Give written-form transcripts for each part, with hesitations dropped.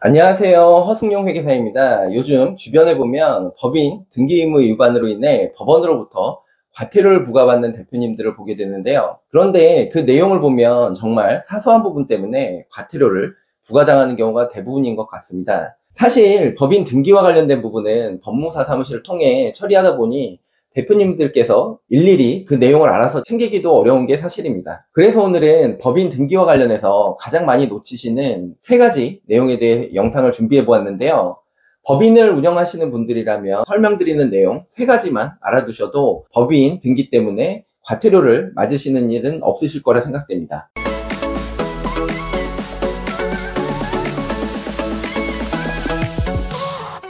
안녕하세요. 허승용 회계사입니다. 요즘 주변에 보면 법인 등기 의무 위반으로 인해 법원으로부터 과태료를 부과받는 대표님들을 보게 되는데요. 그런데 그 내용을 보면 정말 사소한 부분 때문에 과태료를 부과당하는 경우가 대부분인 것 같습니다. 사실 법인 등기와 관련된 부분은 법무사 사무실을 통해 처리하다 보니 대표님들께서 일일이 그 내용을 알아서 챙기기도 어려운 게 사실입니다. 그래서 오늘은 법인 등기와 관련해서 가장 많이 놓치시는 세 가지 내용에 대해 영상을 준비해 보았는데요. 법인을 운영하시는 분들이라면 설명드리는 내용 세 가지만 알아두셔도 법인 등기 때문에 과태료를 맞으시는 일은 없으실 거라 생각됩니다.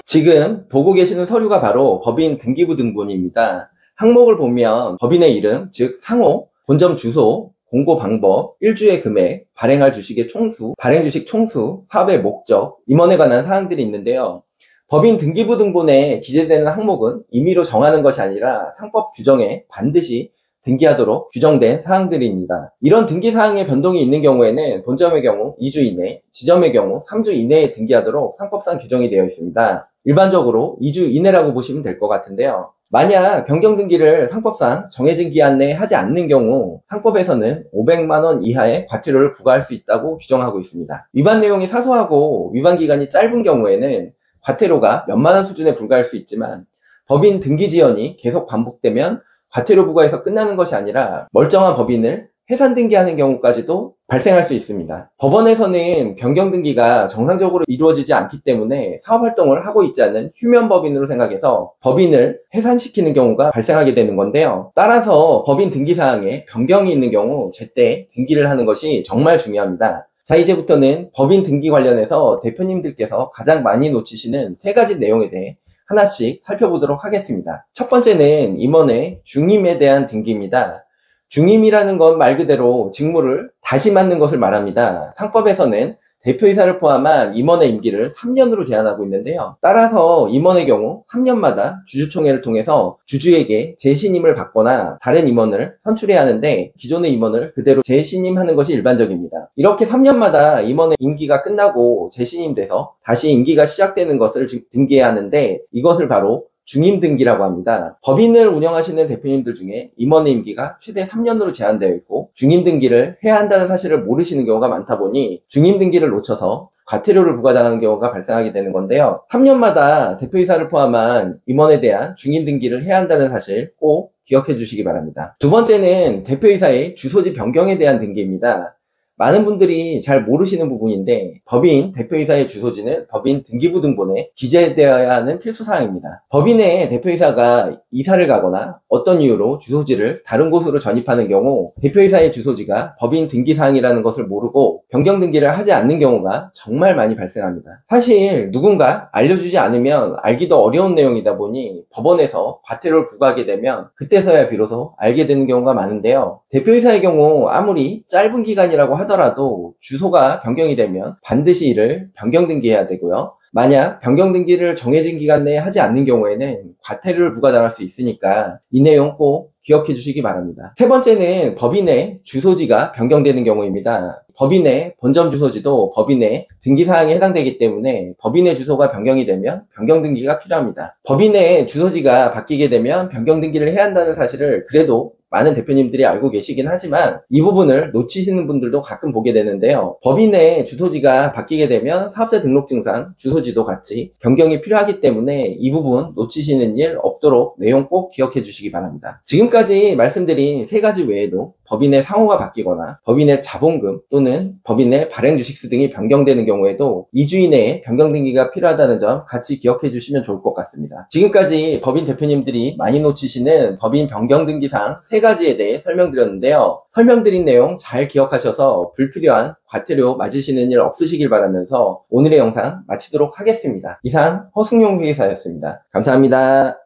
지금 보고 계시는 서류가 바로 법인 등기부 등본입니다. 항목을 보면 법인의 이름, 즉 상호, 본점 주소, 공고 방법, 일주의 금액, 발행할 주식의 총수, 발행 주식 총수, 사업의 목적, 임원에 관한 사항들이 있는데요. 법인 등기부 등본에 기재되는 항목은 임의로 정하는 것이 아니라 상법 규정에 반드시 등기하도록 규정된 사항들입니다. 이런 등기 사항의 변동이 있는 경우에는 본점의 경우 2주 이내, 지점의 경우 3주 이내에 등기하도록 상법상 규정이 되어 있습니다. 일반적으로 2주 이내라고 보시면 될 것 같은데요. 만약 변경 등기를 상법상 정해진 기한 내에 하지 않는 경우 상법에서는 500만 원 이하의 과태료를 부과할 수 있다고 규정하고 있습니다. 위반 내용이 사소하고 위반 기간이 짧은 경우에는 과태료가 몇만 원 수준에 불과할 수 있지만 법인 등기 지연이 계속 반복되면 과태료 부과에서 끝나는 것이 아니라 멀쩡한 법인을 해산 등기하는 경우까지도 발생할 수 있습니다. 법원에서는 변경 등기가 정상적으로 이루어지지 않기 때문에 사업활동을 하고 있지 않은 휴면 법인으로 생각해서 법인을 해산시키는 경우가 발생하게 되는 건데요. 따라서 법인 등기사항에 변경이 있는 경우 제때 등기를 하는 것이 정말 중요합니다. 자, 이제부터는 법인 등기 관련해서 대표님들께서 가장 많이 놓치시는 세 가지 내용에 대해 하나씩 살펴보도록 하겠습니다. 첫 번째는 임원의 중임에 대한 등기입니다. 중임이라는 건 말 그대로 직무를 다시 맡는 것을 말합니다. 상법에서는 대표이사를 포함한 임원의 임기를 3년으로 제한하고 있는데요. 따라서 임원의 경우 3년마다 주주총회를 통해서 주주에게 재신임을 받거나 다른 임원을 선출해야 하는데 기존의 임원을 그대로 재신임하는 것이 일반적입니다. 이렇게 3년마다 임원의 임기가 끝나고 재신임돼서 다시 임기가 시작되는 것을 등기해야 하는데 이것을 바로 중임 등기라고 합니다. 법인을 운영하시는 대표님들 중에 임원의 임기가 최대 3년으로 제한되어 있고 중임 등기를 해야 한다는 사실을 모르시는 경우가 많다 보니 중임 등기를 놓쳐서 과태료를 부과당하는 경우가 발생하게 되는 건데요. 3년마다 대표이사를 포함한 임원에 대한 중임 등기를 해야 한다는 사실 꼭 기억해 주시기 바랍니다. 두 번째는 대표이사의 주소지 변경에 대한 등기입니다. 많은 분들이 잘 모르시는 부분인데 법인 대표이사의 주소지는 법인 등기부 등본에 기재되어야 하는 필수사항입니다. 법인의 대표이사가 이사를 가거나 어떤 이유로 주소지를 다른 곳으로 전입하는 경우 대표이사의 주소지가 법인 등기사항이라는 것을 모르고 변경 등기를 하지 않는 경우가 정말 많이 발생합니다. 사실 누군가 알려주지 않으면 알기도 어려운 내용이다 보니 법원에서 과태료를 부과하게 되면 그때서야 비로소 알게 되는 경우가 많은데요. 대표이사의 경우 아무리 짧은 기간이라고 하더라도 주소가 변경이 되면 반드시 이를 변경 등기해야 되고요. 만약 변경 등기를 정해진 기간 내에 하지 않는 경우에는 과태료를 부과당할 수 있으니까 이 내용 꼭 기억해 주시기 바랍니다. 세 번째는 법인의 주소지가 변경되는 경우입니다. 법인의 본점 주소지도 법인의 등기사항에 해당되기 때문에 법인의 주소가 변경이 되면 변경 등기가 필요합니다. 법인의 주소지가 바뀌게 되면 변경 등기를 해야 한다는 사실을 그래도 많은 대표님들이 알고 계시긴 하지만 이 부분을 놓치시는 분들도 가끔 보게 되는데요. 법인의 주소지가 바뀌게 되면 사업자 등록증상 주소지도 같이 변경이 필요하기 때문에 이 부분 놓치시는 일 없도록 내용 꼭 기억해 주시기 바랍니다. 지금까지 말씀드린 세 가지 외에도 법인의 상호가 바뀌거나 법인의 자본금 또는 법인의 발행 주식수 등이 변경되는 경우에도 2주 이내에 변경 등기가 필요하다는 점 같이 기억해 주시면 좋을 것 같습니다. 지금까지 법인 대표님들이 많이 놓치시는 법인 변경 등기사항 세 가지에 대해 설명드렸는데요. 설명드린 내용 잘 기억하셔서 불필요한 과태료 맞으시는 일 없으시길 바라면서 오늘의 영상 마치도록 하겠습니다. 이상 허승용 회계사였습니다. 감사합니다.